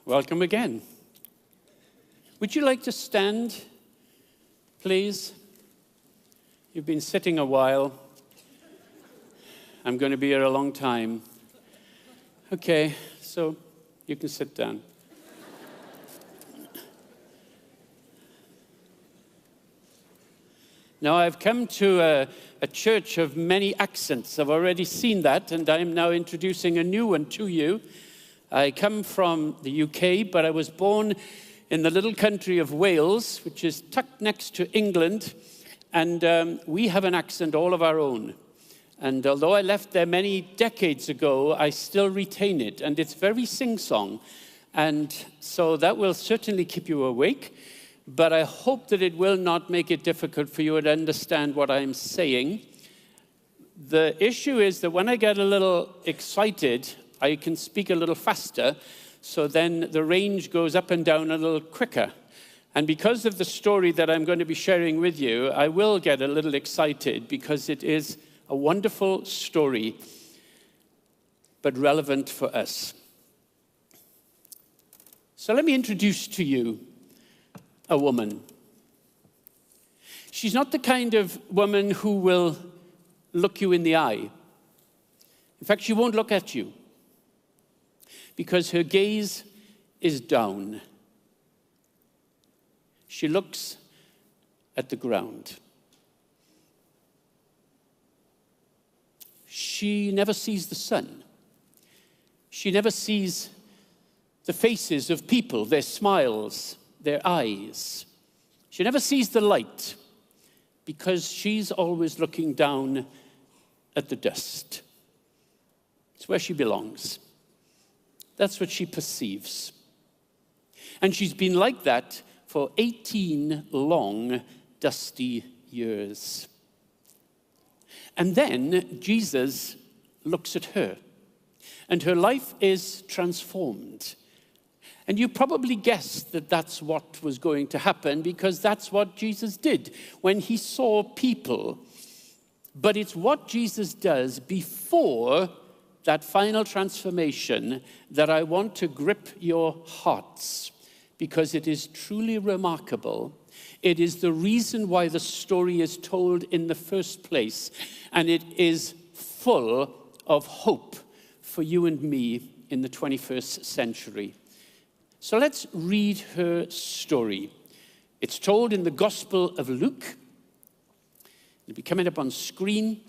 Welcome again. Would you like to stand, please? You've been sitting a while. I'm going to be here a long time. Okay, so you can sit down. Now, I've come to a church of many accents. I've already seen that, and I'm now introducing a new one to you. I come from the UK, but I was born in the little country of Wales, which is tucked next to England, and we have an accent all of our own. And although I left there many decades ago, I still retain it, and it's very sing-song. And so that will certainly keep you awake, but I hope that it will not make it difficult for you to understand what I'm saying. The issue is that when I get a little excited, I can speak a little faster, so then the range goes up and down a little quicker. And because of the story that I'm going to be sharing with you, I will get a little excited because it is a wonderful story, but relevant for us. So let me introduce to you a woman. She's not the kind of woman who will look you in the eye. In fact, she won't look at you, because her gaze is down. She looks at the ground. She never sees the sun. She never sees the faces of people, their smiles, their eyes. She never sees the light, because she's always looking down at the dust. It's where she belongs. That's what she perceives. And she's been like that for 18 long, dusty years. And then Jesus looks at her, and her life is transformed. And you probably guessed that that's what was going to happen, because that's what Jesus did when he saw people. But it's what Jesus does before that final transformation that I want to grip your hearts, because it is truly remarkable. It is the reason why the story is told in the first place, and it is full of hope for you and me in the 21st century. So let's read her story. It's told in the Gospel of Luke. It'll be coming up on screen,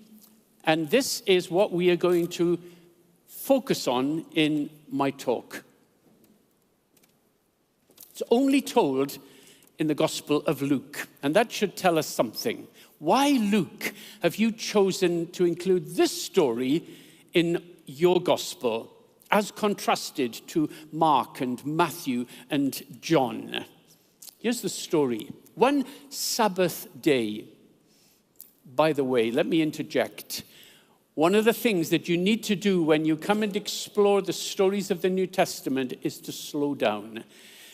and this is what we are going to focus on in my talk. It's only told in the Gospel of Luke, and that should tell us something. Why, Luke, have you chosen to include this story in your Gospel, as contrasted to Mark and Matthew and John? Here's the story. One Sabbath day, by the way, let me interject. One of the things that you need to do when you come and explore the stories of the New Testament is to slow down.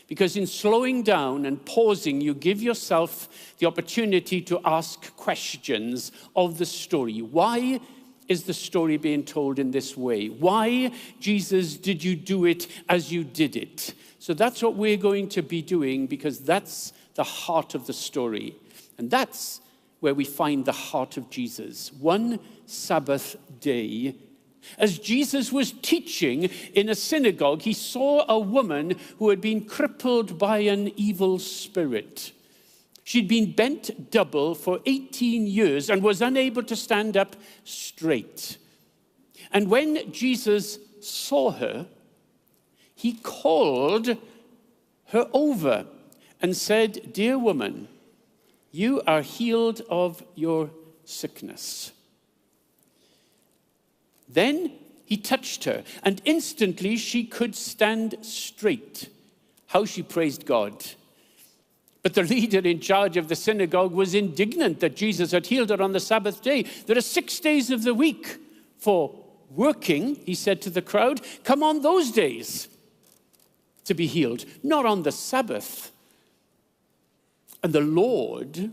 Because in slowing down and pausing, you give yourself the opportunity to ask questions of the story. Why is the story being told in this way? Why, Jesus, did you do it as you did it? So that's what we're going to be doing, because that's the heart of the story. And that's where we find the heart of Jesus. One Sabbath day, as Jesus was teaching in a synagogue, he saw a woman who had been crippled by an evil spirit. She'd been bent double for 18 years and was unable to stand up straight. And when Jesus saw her, he called her over and said, "Dear woman, you are healed of your sickness." Then he touched her, and instantly she could stand straight. How she praised God. But the leader in charge of the synagogue was indignant that Jesus had healed her on the Sabbath day. There are 6 days of the week for working, he said to the crowd. Come on those days to be healed, not on the Sabbath. And the Lord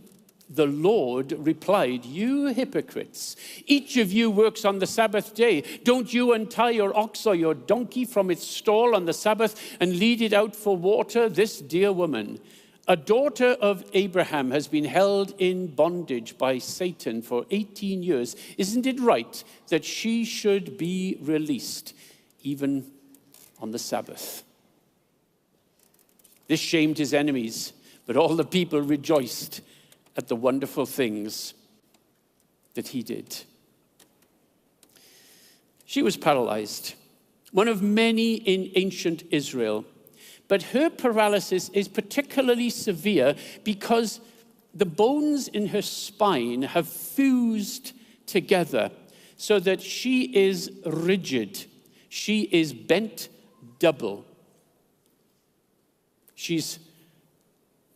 The Lord replied, "You hypocrites, each of you works on the Sabbath day. Don't you untie your ox or your donkey from its stall on the Sabbath and lead it out for water? This dear woman, a daughter of Abraham, has been held in bondage by Satan for 18 years. Isn't it right that she should be released, even on the Sabbath?" This shamed his enemies, but all the people rejoiced at the wonderful things that he did. She was paralyzed, one of many in ancient Israel. But her paralysis is particularly severe because the bones in her spine have fused together so that she is rigid. She is bent double. She's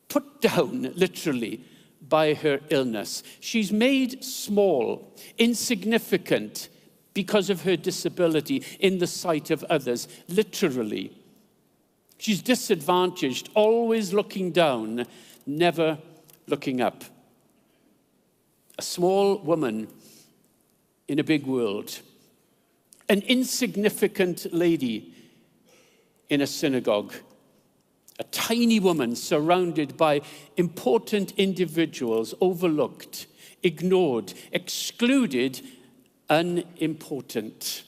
put down, literally, by her illness. She's made small, insignificant, because of her disability in the sight of others, literally. She's disadvantaged, always looking down, never looking up. A small woman in a big world. An insignificant lady in a synagogue. A tiny woman surrounded by important individuals, overlooked, ignored, excluded, unimportant.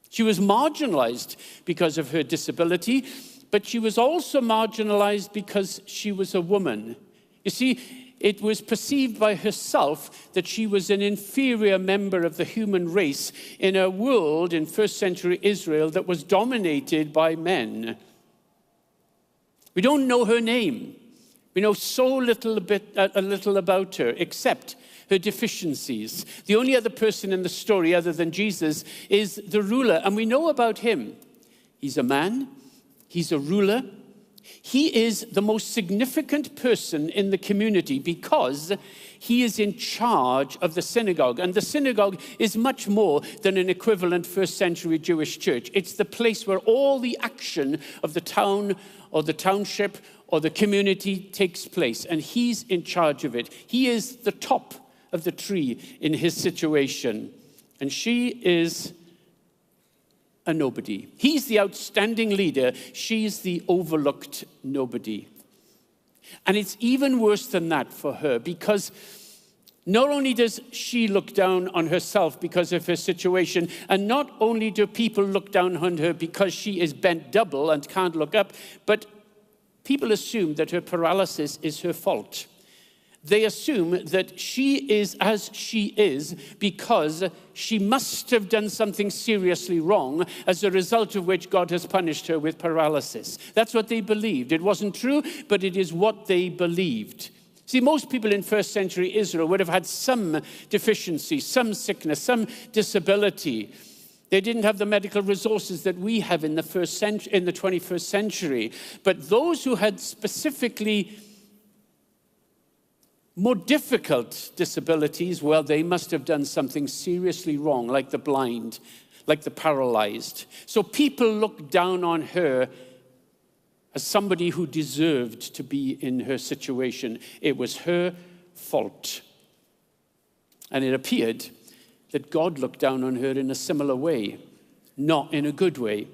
She was marginalized because of her disability, but she was also marginalized because she was a woman. You see, it was perceived by herself that she was an inferior member of the human race in a world in first century Israel that was dominated by men. We don't know her name. We know so little about her, except her deficiencies. The only other person in the story other than Jesus is the ruler, and we know about him. He's a man. He's a ruler. He is the most significant person in the community because he is in charge of the synagogue. And the synagogue is much more than an equivalent first century Jewish church. It's the place where all the action of the town or the township or the community takes place. And he's in charge of it. He is the top of the tree in his situation. And she is a nobody. He's the outstanding leader. She's the overlooked nobody. And it's even worse than that for her, because not only does she look down on herself because of her situation, and not only do people look down on her because she is bent double and can't look up, but people assume that her paralysis is her fault. They assume that she is as she is because she must have done something seriously wrong, as a result of which God has punished her with paralysis. That's what they believed. It wasn't true, but it is what they believed. See, most people in first century Israel would have had some deficiency, some sickness, some disability. They didn't have the medical resources that we have in the 21st century. But those who had specifically more difficult disabilities, well, they must have done something seriously wrong, like the blind, like the paralyzed. So people looked down on her as somebody who deserved to be in her situation. It was her fault. And it appeared that God looked down on her in a similar way, not in a good way.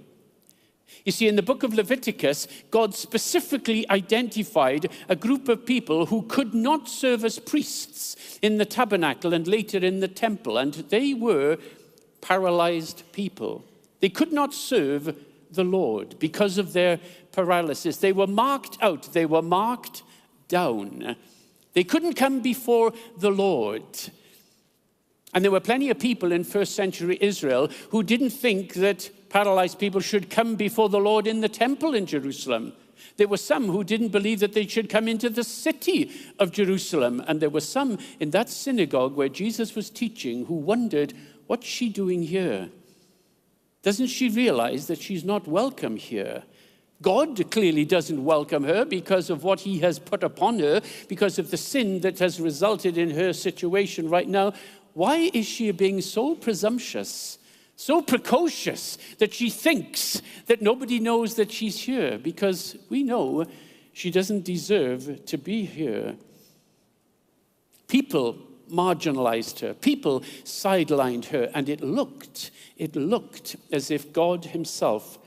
You see, in the book of Leviticus, God specifically identified a group of people who could not serve as priests in the tabernacle and later in the temple, and they were paralyzed people. They could not serve the Lord because of their paralysis. They were marked out. They were marked down. They couldn't come before the Lord. And there were plenty of people in first century Israel who didn't think that paralyzed people should come before the Lord in the temple in Jerusalem. There were some who didn't believe that they should come into the city of Jerusalem. And there were some in that synagogue where Jesus was teaching who wondered, what's she doing here? Doesn't she realize that she's not welcome here? God clearly doesn't welcome her because of what he has put upon her, because of the sin that has resulted in her situation right now. Why is she being so presumptuous, so precocious, that she thinks that nobody knows that she's here? Because we know she doesn't deserve to be here. People marginalized her. People sidelined her. And it looked as if God himself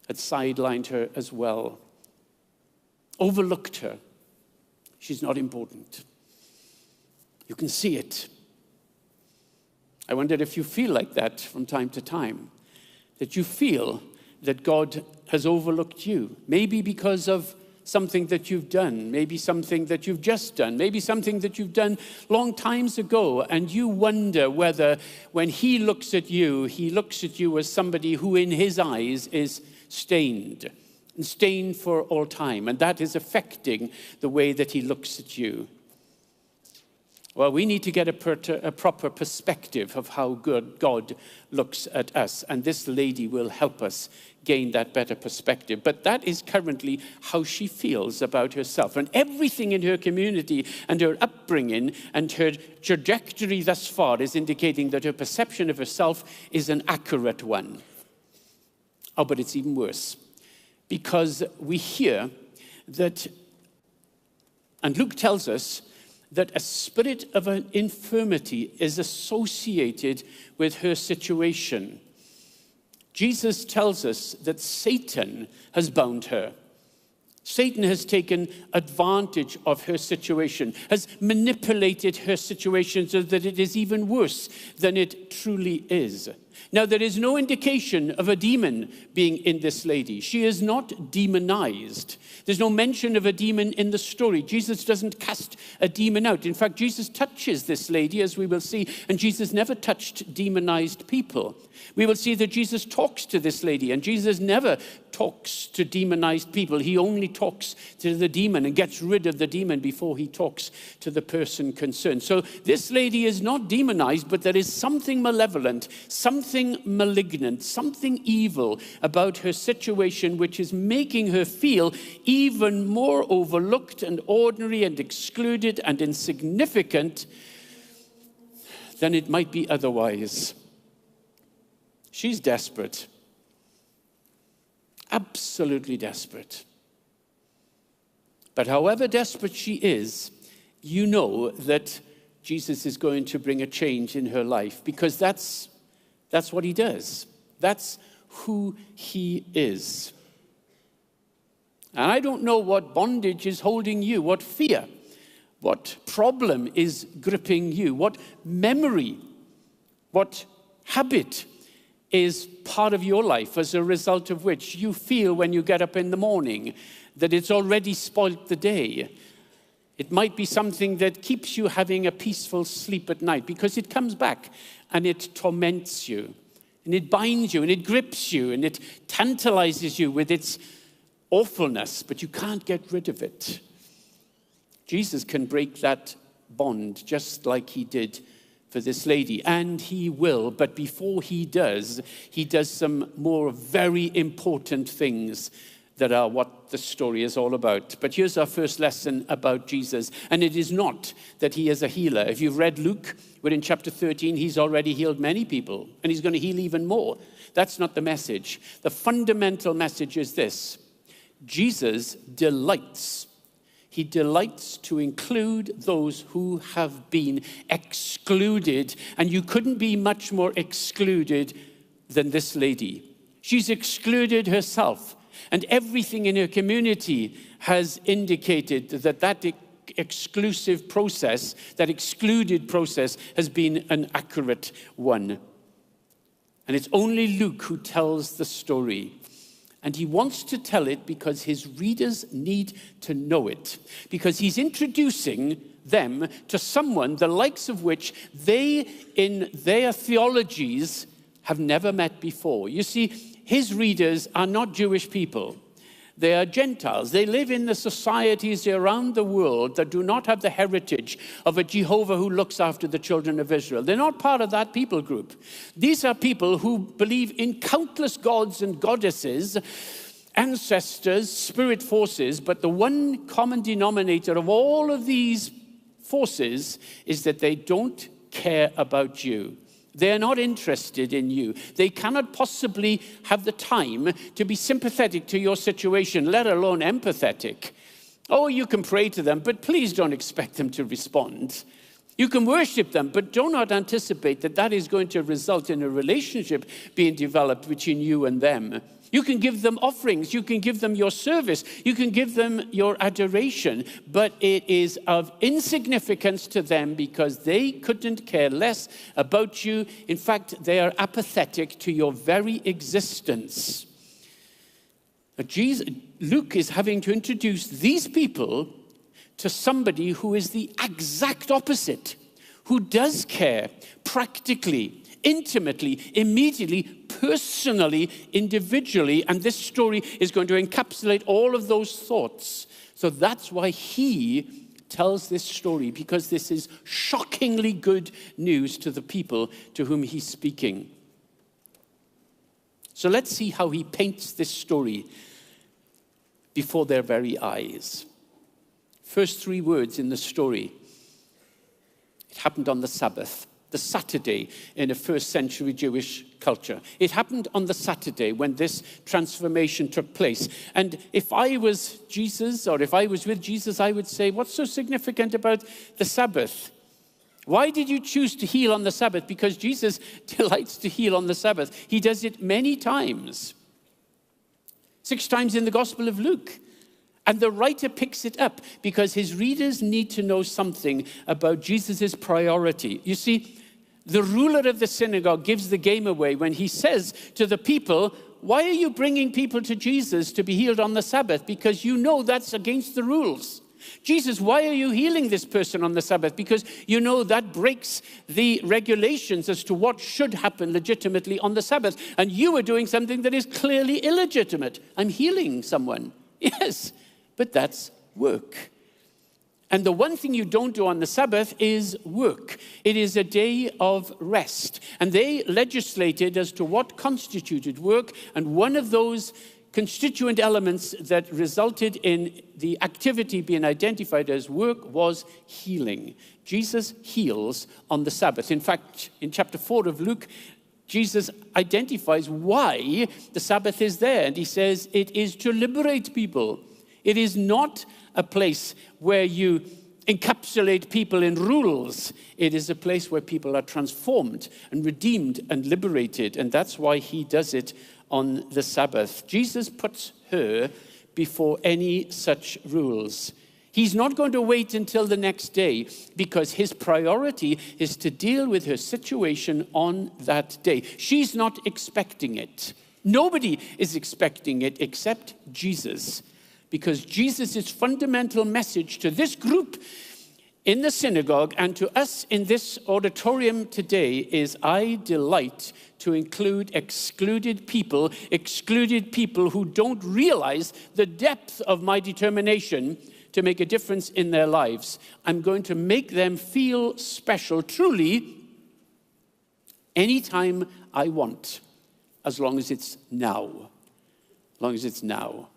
had sidelined her as well. Overlooked her. She's not important. You can see it. I wonder if you feel like that from time to time, that you feel that God has overlooked you, maybe because of something that you've done, maybe something that you've just done, maybe something that you've done long times ago, and you wonder whether when he looks at you as somebody who in his eyes is stained, and stained for all time, and that is affecting the way that he looks at you. Well, we need to get a proper perspective of how good God looks at us, and this lady will help us gain that better perspective. But that is currently how she feels about herself, and everything in her community and her upbringing and her trajectory thus far is indicating that her perception of herself is an accurate one. Oh, but it's even worse, because we hear that, and Luke tells us, that a spirit of an infirmity is associated with her situation. Jesus tells us that Satan has bound her. Satan has taken advantage of her situation, has manipulated her situation so that it is even worse than it truly is. Now, there is no indication of a demon being in this lady. She is not demonized. There's no mention of a demon in the story. Jesus doesn't cast a demon out. In fact, Jesus touches this lady, as we will see, and Jesus never touched demonized people. We will see that Jesus talks to this lady, and Jesus never talks to demonized people. He only talks to the demon and gets rid of the demon before he talks to the person concerned. So this lady is not demonized, but there is something malevolent, something malignant, something evil about her situation, which is making her feel even more overlooked and ordinary and excluded and insignificant than it might be otherwise. She's desperate. Absolutely desperate. But however desperate she is, you know that Jesus is going to bring a change in her life, because that's what he does. That's who he is. And I don't know what bondage is holding you, what fear, what problem is gripping you, what memory, what habit is part of your life as a result of which you feel when you get up in the morning that it's already spoilt the day. It might be something that keeps you having a peaceful sleep at night, because it comes back and it torments you, and it binds you, and it grips you, and it tantalizes you with its awfulness, but you can't get rid of it. Jesus can break that bond just like he did for this lady, and he will. But before he does some more very important things that are what the story is all about. But here's our first lesson about Jesus, and it is not that he is a healer. If you've read Luke, we're in chapter 13, he's already healed many people, and he's going to heal even more. That's not the message. The fundamental message is this: Jesus delights. He delights to include those who have been excluded. And you couldn't be much more excluded than this lady. She's excluded herself. And everything in her community has indicated that exclusive process, that excluded process, has been an accurate one. And it's only Luke who tells the story. And he wants to tell it because his readers need to know it. Because he's introducing them to someone the likes of which they, in their theologies, have never met before. You see, his readers are not Jewish people. They are Gentiles. They live in the societies around the world that do not have the heritage of a Jehovah who looks after the children of Israel. They're not part of that people group. These are people who believe in countless gods and goddesses, ancestors, spirit forces, but the one common denominator of all of these forces is that they don't care about you. They're not interested in you. They cannot possibly have the time to be sympathetic to your situation, let alone empathetic. Oh, you can pray to them, but please don't expect them to respond. You can worship them, but do not anticipate that that is going to result in a relationship being developed between you and them. You can give them offerings. You can give them your service. You can give them your adoration. But it is of insignificance to them because they couldn't care less about you. In fact, they are apathetic to your very existence. Luke is having to introduce these people to somebody who is the exact opposite, who does care practically, intimately, immediately, personally, individually, and this story is going to encapsulate all of those thoughts. So that's why he tells this story, because this is shockingly good news to the people to whom he's speaking. So let's see how he paints this story before their very eyes. First three words in the story. It happened on the Sabbath, the Saturday in a first century Jewish culture. It happened on the Saturday when this transformation took place. And if I was Jesus, or if I was with Jesus, I would say, what's so significant about the Sabbath? Why did you choose to heal on the Sabbath? Because Jesus delights to heal on the Sabbath. He does it many times. 6 times in the Gospel of Luke. And the writer picks it up because his readers need to know something about Jesus' priority. You see, the ruler of the synagogue gives the game away when he says to the people, why are you bringing people to Jesus to be healed on the Sabbath? Because you know that's against the rules. Jesus, why are you healing this person on the Sabbath? Because you know that breaks the regulations as to what should happen legitimately on the Sabbath. And you are doing something that is clearly illegitimate. I'm healing someone. Yes, but that's work. And the one thing you don't do on the Sabbath is work. It is a day of rest. And they legislated as to what constituted work. And one of those constituent elements that resulted in the activity being identified as work was healing. Jesus heals on the Sabbath. In fact, in chapter 4 of Luke, Jesus identifies why the Sabbath is there. And he says it is to liberate people. It is not a place where you encapsulate people in rules. It is a place where people are transformed and redeemed and liberated. And that's why he does it on the Sabbath. Jesus puts her before any such rules. He's not going to wait until the next day because his priority is to deal with her situation on that day. She's not expecting it. Nobody is expecting it except Jesus, because Jesus' fundamental message to this group in the synagogue and to us in this auditorium today is, I delight to include excluded people who don't realize the depth of my determination to make a difference in their lives. I'm going to make them feel special, truly, anytime I want, as long as it's now. As long as it's now.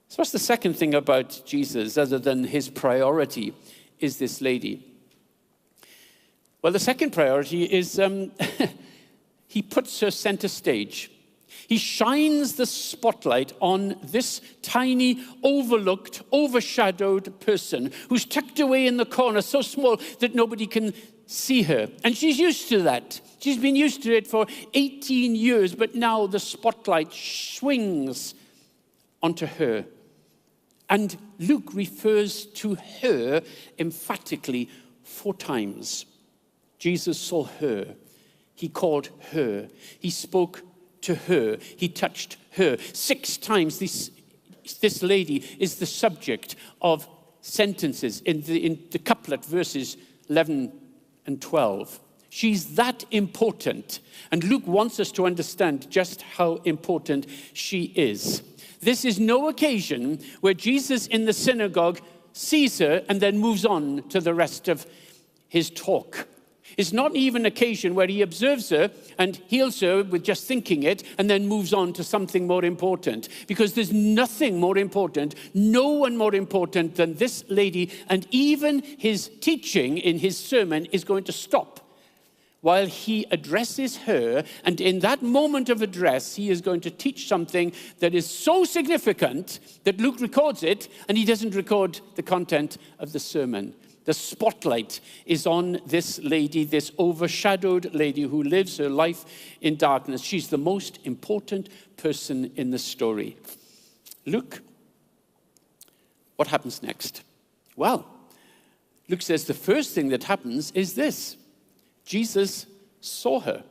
So what's the second thing about Jesus, other than his priority, is this lady? Well, the second priority is he puts her center stage. He shines the spotlight on this tiny, overlooked, overshadowed person who's tucked away in the corner, so small that nobody can see her. And she's used to that. She's been used to it for 18 years, but now the spotlight swings onto her. And Luke refers to her emphatically 4 times. Jesus saw her. He called her. He spoke to her. He touched her. 6 times this lady is the subject of sentences in the couplet verses 11 and 12. She's that important. And Luke wants us to understand just how important she is. This is no occasion where Jesus in the synagogue sees her and then moves on to the rest of his talk. It's not even an occasion where he observes her and heals her with just thinking it and then moves on to something more important. Because there's nothing more important, no one more important than this lady. And even his teaching in his sermon is going to stop while he addresses her. And in that moment of address, he is going to teach something that is so significant that Luke records it, and he doesn't record the content of the sermon. The spotlight is on this lady, this overshadowed lady who lives her life in darkness. She's the most important person in the story. Luke, what happens next? Well, Luke says the first thing that happens is this. Jesus saw her.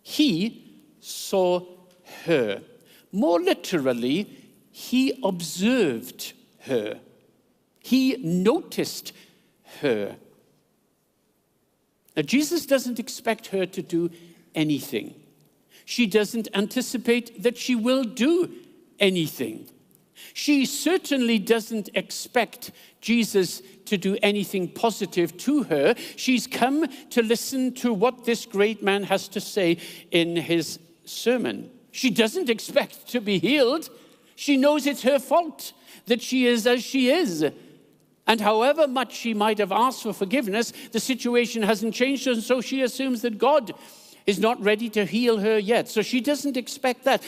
He saw her. More literally, he observed her. He noticed her. Now, Jesus doesn't expect her to do anything. She doesn't anticipate that she will do anything. She certainly doesn't expect Jesus to do anything positive to her. She's come to listen to what this great man has to say in his sermon. She doesn't expect to be healed. She knows it's her fault that she is as she is. And however much she might have asked for forgiveness, the situation hasn't changed, and so she assumes that God is not ready to heal her yet. So she doesn't expect that.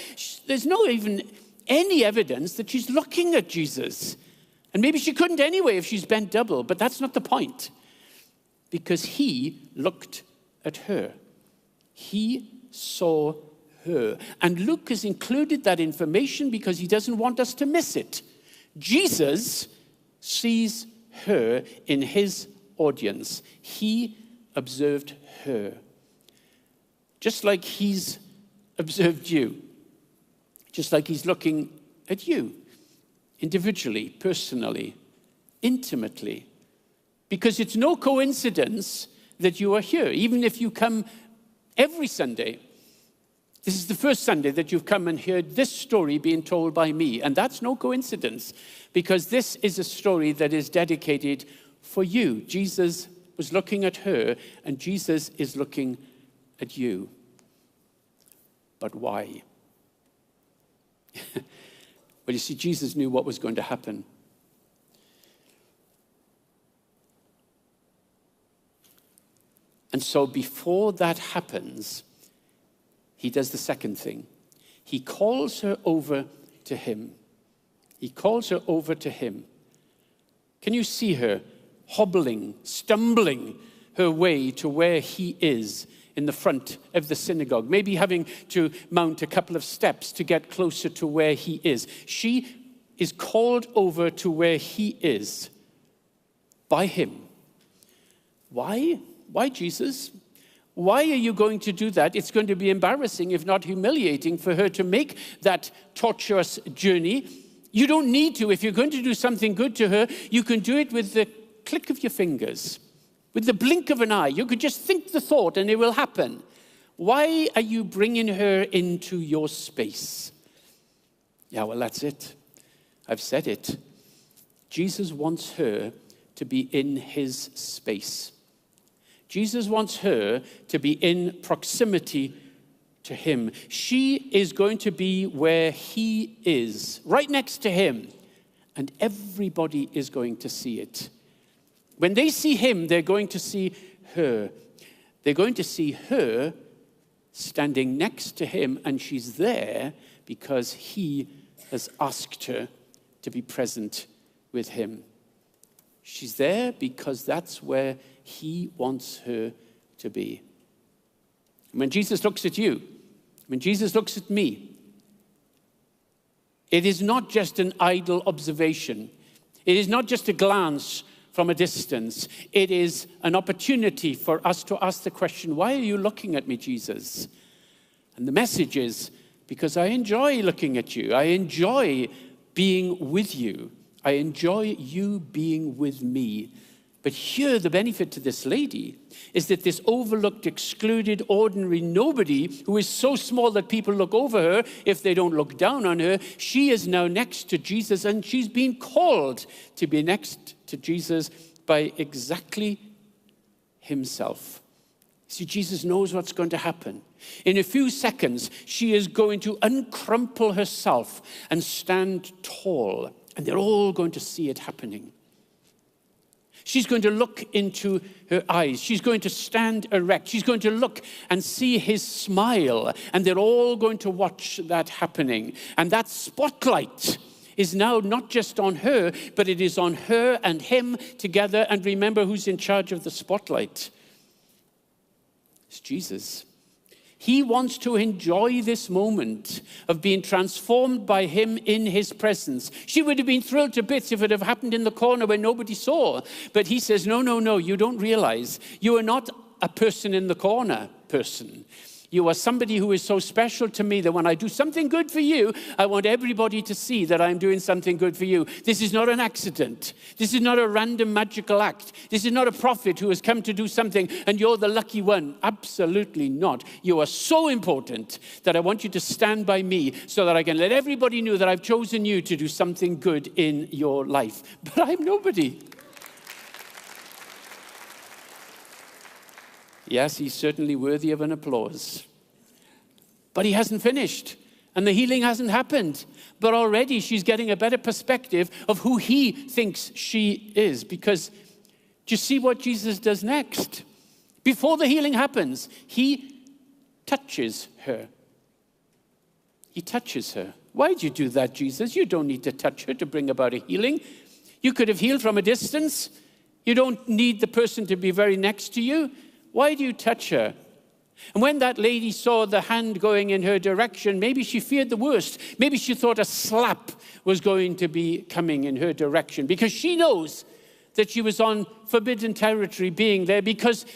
There's no even any evidence that she's looking at Jesus. And maybe she couldn't anyway if she's bent double, but that's not the point. Because he looked at her. He saw her. And Luke has included that information because he doesn't want us to miss it. Jesus sees her in his audience. He observed her. Just like he's observed you. Just like he's looking at you. Individually, personally, intimately. Because it's no coincidence that you are here. Even if you come every Sunday, this is the first Sunday that you've come and heard this story being told by me. And that's no coincidence, because this is a story that is dedicated for you. Jesus was looking at her, and Jesus is looking at you. But why? Well, you see, Jesus knew what was going to happen. And so before that happens, he does the second thing. He calls her over to him. He calls her over to him. Can you see her hobbling, stumbling her way to where he is in the front of the synagogue, maybe having to mount a couple of steps to get closer to where he is? She is called over to where he is by him. Why? Why, Jesus? Why are you going to do that? It's going to be embarrassing, if not humiliating, for her to make that tortuous journey. You don't need to. If you're going to do something good to her, you can do it with the click of your fingers, with the blink of an eye. You could just think the thought and it will happen. Why are you bringing her into your space? Yeah, well, that's it. I've said it. Jesus wants her to be in his space. Jesus wants her to be in proximity to him. She is going to be where he is, right next to him, and everybody is going to see it. When they see him, they're going to see her. They're going to see her standing next to him, and she's there because he has asked her to be present with him. She's there because that's where he wants her to be. When Jesus looks at you, when Jesus looks at me, it is not just an idle observation. It is not just a glance from a distance. It is an opportunity for us to ask the question, why are you looking at me, Jesus? And the message is, because I enjoy looking at you. I enjoy being with you. I enjoy you being with me. But here, the benefit to this lady is that this overlooked, excluded, ordinary nobody, who is so small that people look over her if they don't look down on her, she is now next to Jesus, and she's been called to be next to Jesus by exactly himself. See, Jesus knows what's going to happen. In a few seconds, she is going to uncrumple herself and stand tall, and they're all going to see it happening. She's going to look into her eyes. She's going to stand erect. She's going to look and see his smile. And they're all going to watch that happening. And that spotlight is now not just on her, but it is on her and him together. And remember who's in charge of the spotlight. It's Jesus. He wants to enjoy this moment of being transformed by him in his presence. She would have been thrilled to bits if it had happened in the corner where nobody saw. But he says, no, you don't realize. You are not a person in the corner person. You are somebody who is so special to me that when I do something good for you, I want everybody to see that I'm doing something good for you. This is not an accident. This is not a random magical act. This is not a prophet who has come to do something and you're the lucky one. Absolutely not. You are so important that I want you to stand by me so that I can let everybody know that I've chosen you to do something good in your life. But I'm nobody. Yes, he's certainly worthy of an applause. But he hasn't finished, and the healing hasn't happened. But already she's getting a better perspective of who he thinks she is. Because do you see what Jesus does next? Before the healing happens, he touches her. He touches her. Why did you do that, Jesus? You don't need to touch her to bring about a healing. You could have healed from a distance. You don't need the person to be very next to you. Why do you touch her? And when that lady saw the hand going in her direction, maybe she feared the worst. Maybe she thought a slap was going to be coming in her direction because she knows that she was on forbidden territory being there because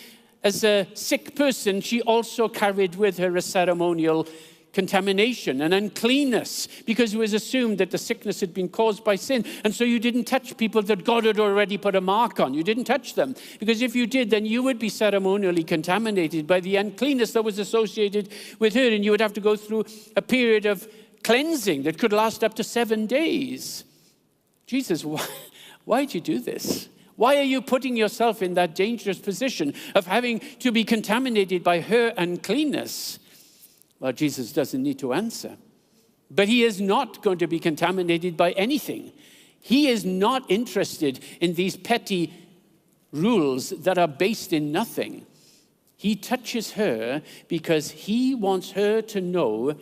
as a sick person, she also carried with her a ceremonial contamination and uncleanness because it was assumed that the sickness had been caused by sin. And so you didn't touch people that God had already put a mark on. You didn't touch them because if you did, then you would be ceremonially contaminated by the uncleanness that was associated with her. And you would have to go through a period of cleansing that could last up to 7 days. Jesus, why did you do this? Why are you putting yourself in that dangerous position of having to be contaminated by her uncleanness? Well, Jesus doesn't need to answer. But he is not going to be contaminated by anything. He is not interested in these petty rules that are based in nothing. He touches her because he wants her to know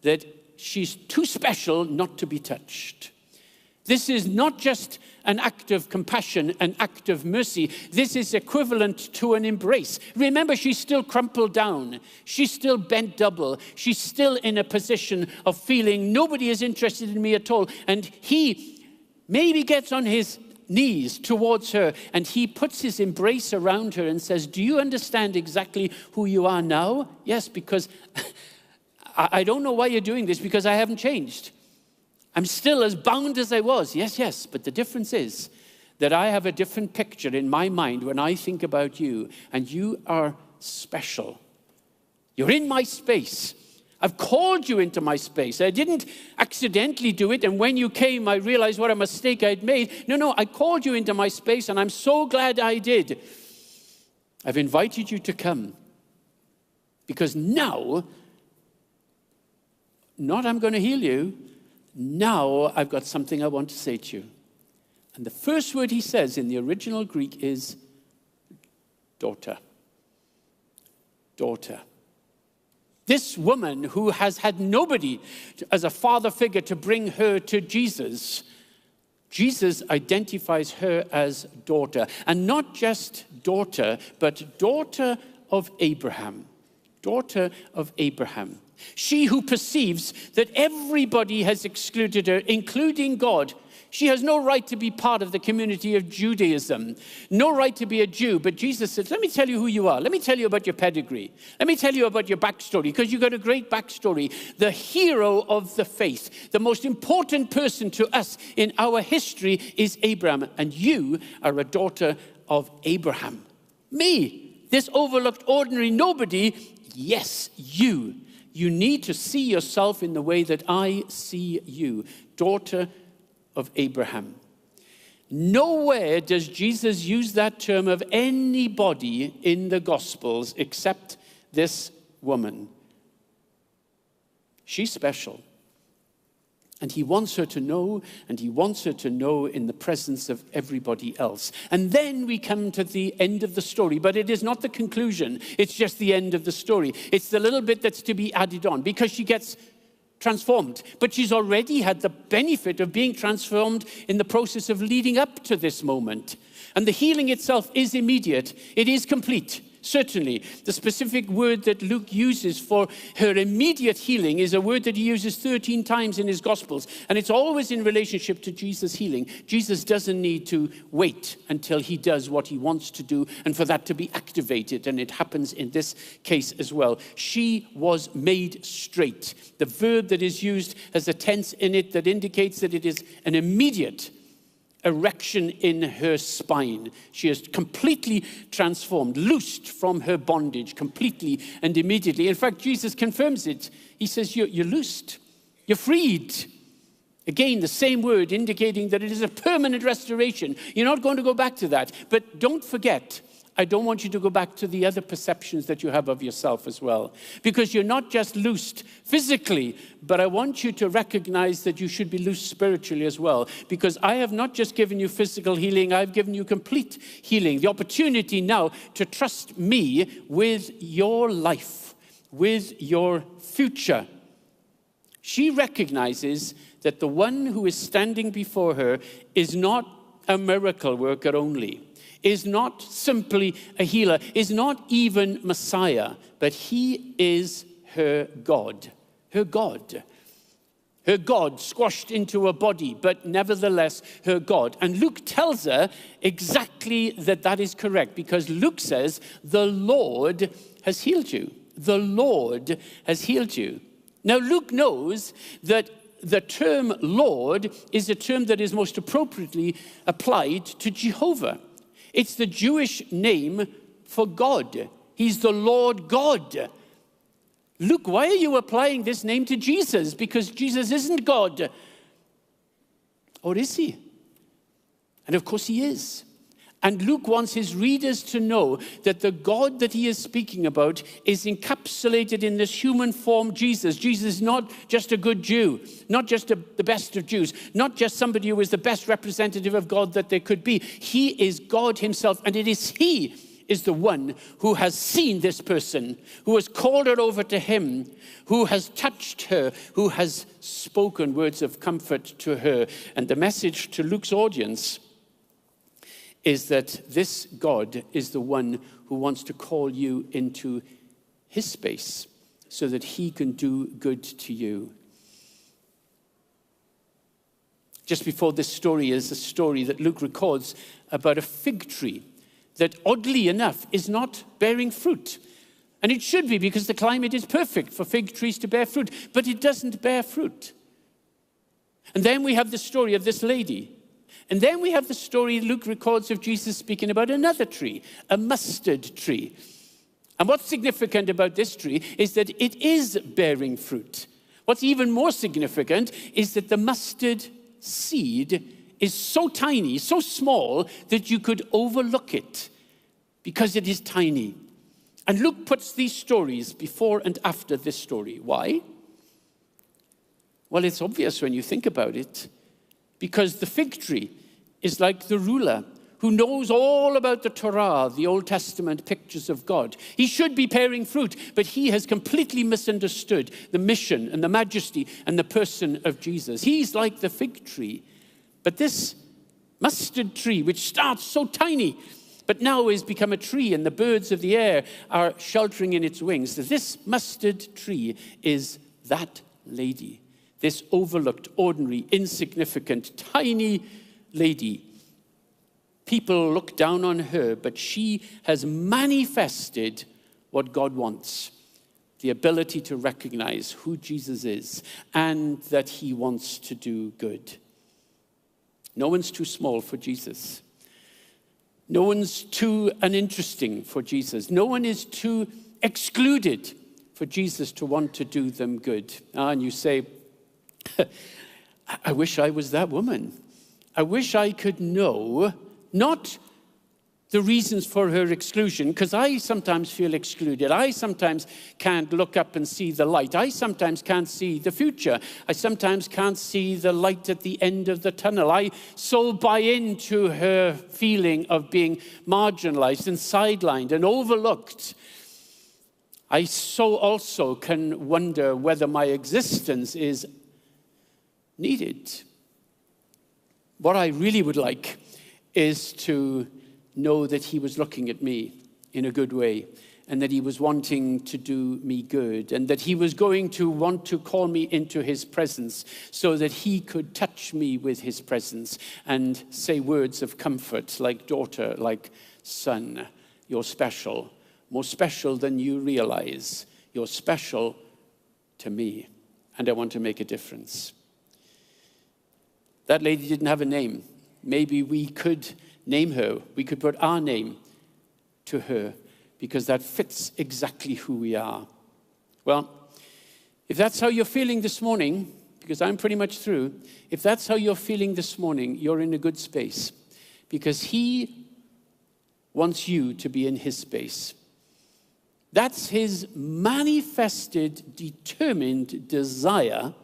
that she's too special not to be touched. This is not just an act of compassion, an act of mercy. This is equivalent to an embrace. Remember, she's still crumpled down. She's still bent double. She's still in a position of feeling nobody is interested in me at all. And he maybe gets on his knees towards her and he puts his embrace around her and says, do you understand exactly who you are now? Yes, because I don't know why you're doing this because I haven't changed. I'm still as bound as I was. Yes, but the difference is that I have a different picture in my mind when I think about you, and you are special. You're in my space. I've called you into my space. I didn't accidentally do it, and when you came, I realized what a mistake I'd made. No, I called you into my space, and I'm so glad I did. I've invited you to come, because now, not I'm going to heal you, now I've got something I want to say to you. And the first word he says in the original Greek is daughter. Daughter. This woman who has had nobody as a father figure to bring her to Jesus, Jesus identifies her as daughter. And not just daughter, but daughter of Abraham. Daughter of Abraham. She who perceives that everybody has excluded her, including God. She has no right to be part of the community of Judaism, no right to be a Jew. But Jesus says, let me tell you who you are. Let me tell you about your pedigree. Let me tell you about your backstory, because you've got a great backstory. The hero of the faith, the most important person to us in our history is Abraham, and you are a daughter of Abraham. Me, this overlooked ordinary nobody, yes, you. You need to see yourself in the way that I see you, daughter of Abraham. Nowhere does Jesus use that term of anybody in the Gospels except this woman. She's special. And he wants her to know, and he wants her to know in the presence of everybody else. And then we come to the end of the story, but it is not the conclusion. It's just the end of the story. It's the little bit that's to be added on, because she gets transformed. But she's already had the benefit of being transformed in the process of leading up to this moment. And the healing itself is immediate. It is complete. Certainly, the specific word that Luke uses for her immediate healing is a word that he uses 13 times in his Gospels, and it's always in relationship to Jesus' healing. Jesus doesn't need to wait until he does what he wants to do and for that to be activated, and it happens in this case as well. She was made straight. The verb that is used has a tense in it that indicates that it is an immediate erection in her spine. She is completely transformed, loosed from her bondage completely and immediately. In fact, Jesus confirms it. He says, you're loosed, you're freed. Again, the same word indicating that it is a permanent restoration. You're not going to go back to that. But don't forget, I don't want you to go back to the other perceptions that you have of yourself as well. Because you're not just loosed physically, but I want you to recognize that you should be loosed spiritually as well. Because I have not just given you physical healing, I've given you complete healing. The opportunity now to trust me with your life, with your future. She recognizes that the one who is standing before her is not a miracle worker only, is not simply a healer, is not even Messiah, but he is her God. Her God. Her God squashed into a body, but nevertheless her God. And Luke tells her exactly that is correct, because Luke says, the Lord has healed you. The Lord has healed you. Now Luke knows that the term Lord is a term that is most appropriately applied to Jehovah. It's the Jewish name for God. He's the Lord God. Luke, why are you applying this name to Jesus? Because Jesus isn't God. Or is he? And of course he is. And Luke wants his readers to know that the God that he is speaking about is encapsulated in this human form, Jesus. Jesus is not just a good Jew, not just the best of Jews, not just somebody who is the best representative of God that there could be. He is God himself, and it is he is the one who has seen this person, who has called her over to him, who has touched her, who has spoken words of comfort to her. And the message to Luke's audience is that this God is the one who wants to call you into his space so that he can do good to you. Just before this story is a story that Luke records about a fig tree that, oddly enough, is not bearing fruit. And it should be, because the climate is perfect for fig trees to bear fruit, but it doesn't bear fruit. And then we have the story of this lady. And then we have the story Luke records of Jesus speaking about another tree, a mustard tree. And what's significant about this tree is that it is bearing fruit. What's even more significant is that the mustard seed is so tiny, so small, that you could overlook it because it is tiny. And Luke puts these stories before and after this story. Why? Well, it's obvious when you think about it, because the fig tree is like the ruler who knows all about the Torah, the Old Testament pictures of God. He should be bearing fruit, but he has completely misunderstood the mission and the majesty and the person of Jesus. He's like the fig tree. But this mustard tree, which starts so tiny, but now has become a tree, and the birds of the air are sheltering in its wings. This mustard tree is that lady, this overlooked, ordinary, insignificant, tiny lady. People look down on her, but she has manifested what God wants, the ability to recognize who Jesus is and that he wants to do good. No one's too small for Jesus. No one's too uninteresting for Jesus. No one is too excluded for Jesus to want to do them good. And you say, I wish I was that woman. I wish I could know not the reasons for her exclusion, because I sometimes feel excluded. I sometimes can't look up and see the light. I sometimes can't see the future. I sometimes can't see the light at the end of the tunnel. I so buy into her feeling of being marginalized and sidelined and overlooked. I so also can wonder whether my existence is needed. What I really would like is to know that he was looking at me in a good way, and that he was wanting to do me good, and that he was going to want to call me into his presence so that he could touch me with his presence and say words of comfort, like daughter, like son, you're special, more special than you realize. You're special to me, and I want to make a difference. That lady didn't have a name. Maybe we could name her. We could put our name to her, because that fits exactly who we are. Well, if that's how you're feeling this morning, because I'm pretty much through, if that's how you're feeling this morning, you're in a good space, because he wants you to be in his space. That's his manifested, determined desire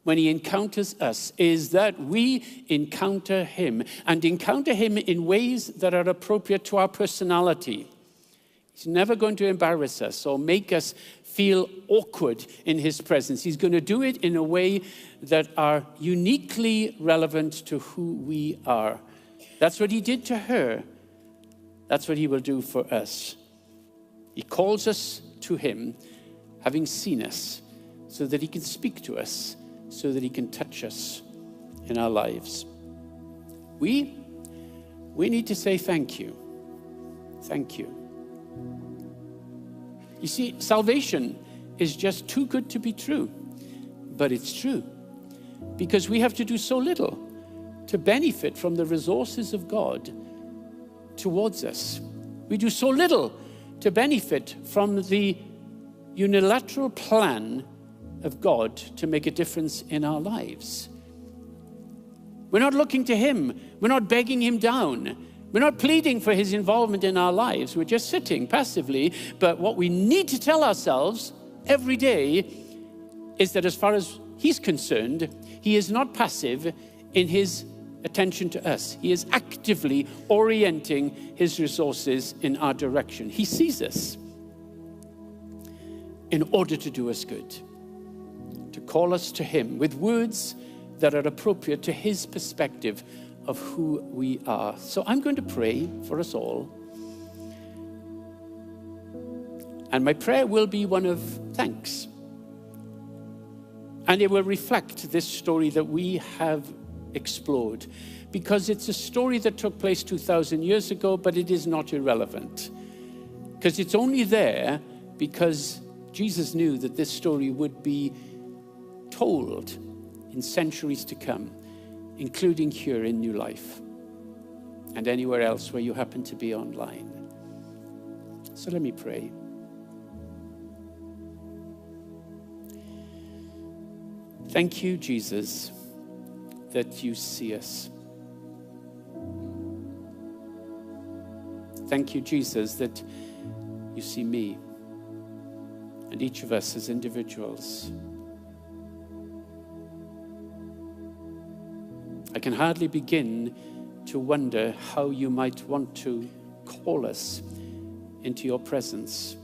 when he encounters us, is that we encounter him, and encounter him in ways that are appropriate to our personality. He's never going to embarrass us or make us feel awkward in his presence. He's going to do it in a way that are uniquely relevant to who we are. That's what he did to her. That's what he will do for us. He calls us to him, having seen us, so that he can speak to us, so that he can touch us in our lives. We need to say thank you. Thank you. You see, salvation is just too good to be true, but it's true, because we have to do so little to benefit from the resources of God towards us. We do so little to benefit from the unilateral plan of God to make a difference in our lives. We're not looking to him. We're not begging him down. We're not pleading for his involvement in our lives. We're just sitting passively. But what we need to tell ourselves every day is that as far as he's concerned, he is not passive in his attention to us. He is actively orienting his resources in our direction. He sees us in order to do us good, to call us to him with words that are appropriate to his perspective of who we are. So I'm going to pray for us all. And my prayer will be one of thanks. And it will reflect this story that we have explored, because it's a story that took place 2,000 years ago, but it is not irrelevant. Because it's only there because Jesus knew that this story would be told in centuries to come, including here in New Life and anywhere else where you happen to be online. So let me pray. Thank you, Jesus, that you see us. Thank you, Jesus, that you see me and each of us as individuals. I can hardly begin to wonder how you might want to call us into your presence.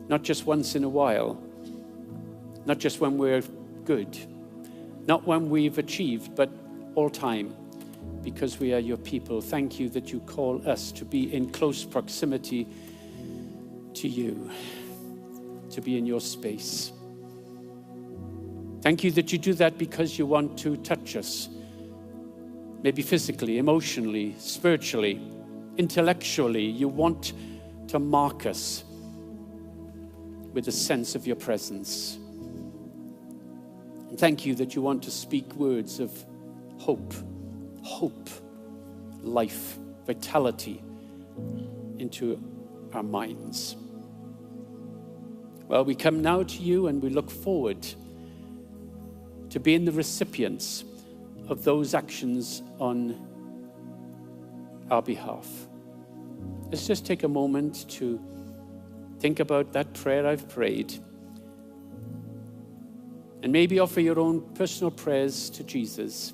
Not just once in a while, not just when we're good, not when we've achieved, but all time, because we are your people. Thank you that you call us to be in close proximity to you, to be in your space. Thank you that you do that because you want to touch us, maybe physically, emotionally, spiritually, intellectually. You want to mark us with a sense of your presence. And thank you that you want to speak words of hope, life, vitality into our minds. Well, we come now to you and we look forward to being the recipients of those actions on our behalf. let's just take a moment to think about that prayer I've prayed. And maybe offer your own personal prayers to Jesus.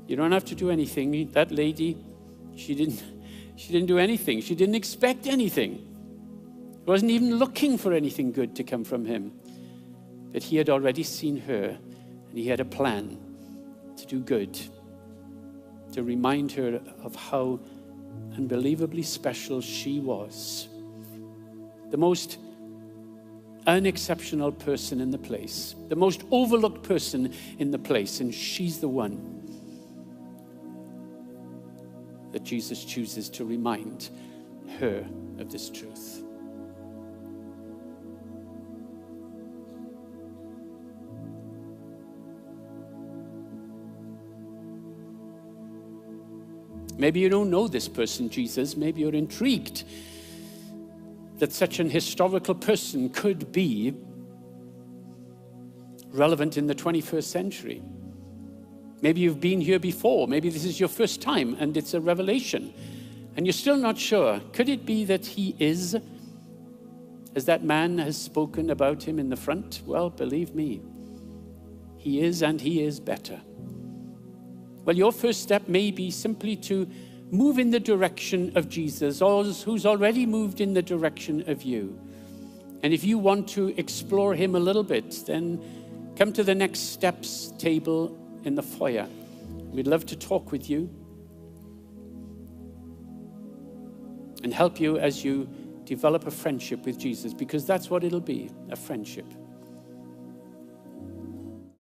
You don't have to do anything. That lady, she didn't do anything. She didn't expect anything. She wasn't even looking for anything good to come from him. But he had already seen her, and he had a plan to do good, to remind her of how unbelievably special she was. The most unexceptional person in the place, the most overlooked person in the place, and she's the one that Jesus chooses to remind her of this truth. Maybe you don't know this person, Jesus. Maybe you're intrigued that such an historical person could be relevant in the 21st century. Maybe you've been here before. Maybe this is your first time and it's a revelation and you're still not sure. Could it be that he is, as that man has spoken about him in the front? Well, believe me, he is, and he is better. Well, your first step may be simply to move in the direction of Jesus, or who's already moved in the direction of you. And if you want to explore him a little bit, then come to the next steps table in the foyer. We'd love to talk with you and help you as you develop a friendship with Jesus, because that's what it'll be, a friendship.